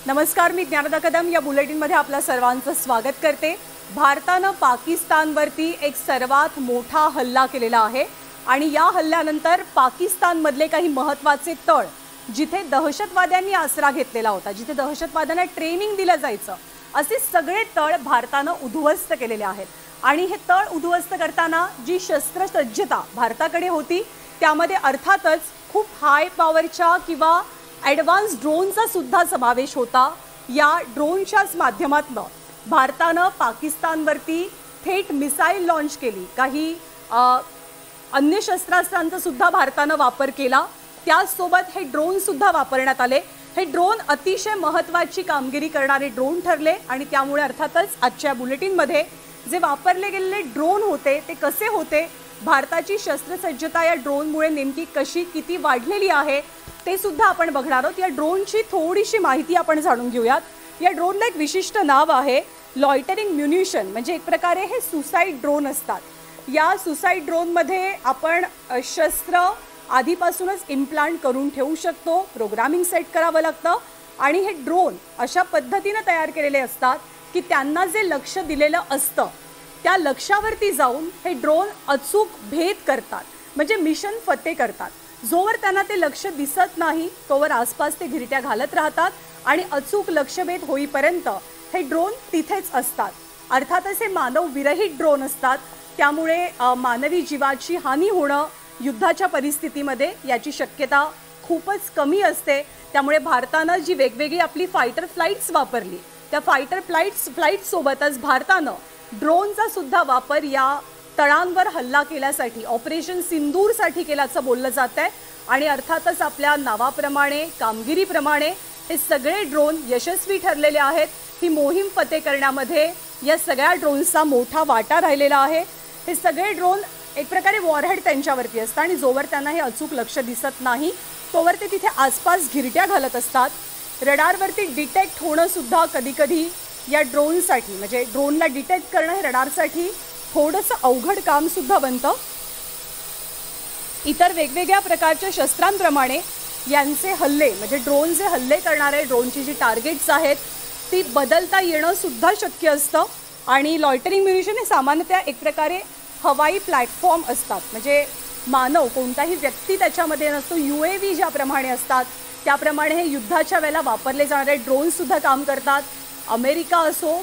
नमस्कार, मी ज्ञानदा कदम या बुलेटिनमध्ये आपल्या सर्वांचं स्वागत करते। भारतानं पाकिस्तानवरती एक सर्वात मोठा हल्ला केलेला आहे आणि या हल्ल्यानंतर पाकिस्तानमधले काही महत्त्वाचे तळ जिथे दहशतवाद्यांनी आसरा घेतलेला होता, जिथे दहशतवाद्यांना ट्रेनिंग दिलं जायचं, असे सगळे तळ भारतानं उद्ध्वस्त केलेले आहेत। आणि हे तळ उद्ध्वस्त करताना जी शस्त्रसज्जता भारताकडे होती त्यामध्ये अर्थातच खूप हाय पॉवरच्या किंवा ॲडव्हान्स ड्रोनचा सुद्धा समावेश होता। या ड्रोनच्याच माध्यमातून भारतानं पाकिस्तानवरती थेट मिसाईल लॉन्च केली, काही अन्य शस्त्रास्त्रांचा सुद्धा भारतानं वापर केला, त्यासोबत हे ड्रोन सुद्धा वापरण्यात आले। हे ड्रोन अतिशय महत्त्वाची कामगिरी करणारे ड्रोन ठरले आणि त्यामुळे अर्थातच आजच्या बुलेटिनमध्ये जे वापरले गेलेले ड्रोन होते ते कसे होते, भारताची शस्त्रसज्जता या ड्रोनमुळे नेमकी कशी किती वाढलेली आहे ते सुद्धा आपण बघणार आहोत। या ड्रोनची थोडीशी माहिती आपण जाणून घेऊयात। या ड्रोनला एक विशिष्ट नाव आहे लॉयटरिंग म्युनिशन, म्हणजे एक प्रकारे हे सुसाइड ड्रोन असतात। या सुसाइड ड्रोनमध्ये आपण शस्त्र आधीपासूनच इम्प्लांट करून ठेवू शकतो, प्रोग्रामिंग सेट करावं लागतं आणि हे ड्रोन अशा पद्धतीने तयार केलेले असतात की त्यांना जे लक्ष दिलेलं असतं त्या लक्ष्यावरती जाऊन हे ड्रोन अचूक भेद करतात, म्हणजे मिशन फते करतात। जोवर त्यांना ते लक्ष दिसत नाही तोवर आसपास ते घिरट्या घालत राहतात आणि अचूक लक्ष्यभेद होईपर्यंत हे ड्रोन तिथेच असतात। अर्थातच हे मानव विरहित ड्रोन असतात, त्यामुळे मानवी जीवाची हानी होणं युद्धाच्या परिस्थितीमध्ये याची शक्यता खूपच कमी असते। त्यामुळे भारतानं जी वेगवेगळी आपली फायटर फ्लाइट्स वापरली त्या फायटर फ्लाइट्स सोबतच भारतानं ड्रोनचा सुद्धा वापर या तळांवर हल्ला केल्यासाठी ऑपरेशन सिंदूरसाठी केल्याचं बोललं जात आहे। आणि अर्थातच आपल्या नावाप्रमाणे कामगिरीप्रमाणे हे सगळे ड्रोन यशस्वी ठरलेले आहेत। ही मोहीम फते करण्यामध्ये या सगळ्या ड्रोनचा मोठा वाटा राहिलेला आहे। हे सगळे ड्रोन एक प्रकारे वॉरहेड त्यांच्यावरती असतात आणि जोवर त्यांना हे अचूक लक्ष दिसत नाही तोवर ते तिथे आसपास घिरट्या घालत असतात। रडारवरती डिटेक्ट होणं सुद्धा कधीकधी या ड्रोनसाठी, म्हणजे ड्रोनला डिटेक्ट करणं हे रडारसाठी थोडंसं अवघड काम सुद्धा बनतं। इतर वेगवेगळ्या प्रकारच्या शस्त्रांप्रमाणे यांचे हल्ले, म्हणजे ड्रोन जे हल्ले करणारे ड्रोनची जी टार्गेट्स आहेत ती बदलता येणं सुद्धा शक्य असतं। आणि लॉयटरिंग म्युनिशन हे सामान्यतः एक प्रकारे हवाई प्लॅटफॉर्म असतात, म्हणजे मानव कोणताही व्यक्ती त्याच्यामध्ये नसतो। UAV ज्याप्रमाणे असतात त्याप्रमाणे हे युद्धाच्या वेळेला वापरले जाणारे ड्रोन सुद्धा काम करतात। अमेरिका असो